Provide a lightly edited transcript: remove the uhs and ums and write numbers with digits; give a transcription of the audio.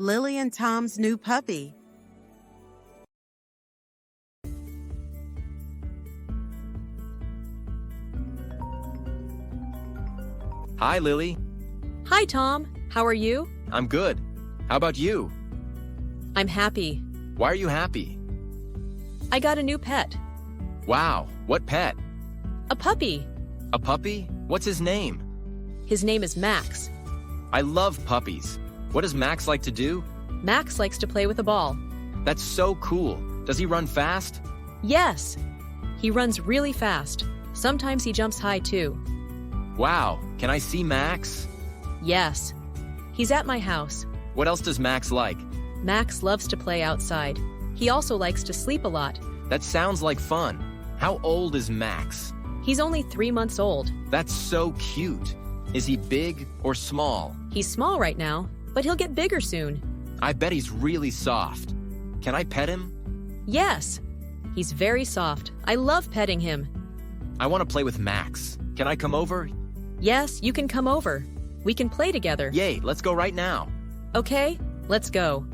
Lily and Tom's new puppy. Hi, Lily. Hi, Tom. How are you? I'm good. How about you? I'm happy. Why are you happy? I got a new pet. Wow, what pet? A puppy. A puppy? What's his name? His name is Max. I love puppies. What does Max like to do? Max likes to play with a ball. That's so cool. Does he run fast? Yes. He runs really fast. Sometimes he jumps high too. Wow, can I see Max? Yes. He's at my house. What else does Max like? Max loves to play outside. He also likes to sleep a lot. That sounds like fun. How old is Max? He's only 3 months old. That's so cute. Is he big or small? He's small right now, but he'll get bigger soon. I bet he's really soft. Can I pet him? Yes. He's very soft. I love petting him. I want to play with Max. Can I come over? Yes, you can come over. We can play together. Yay, let's go right now. Okay, let's go.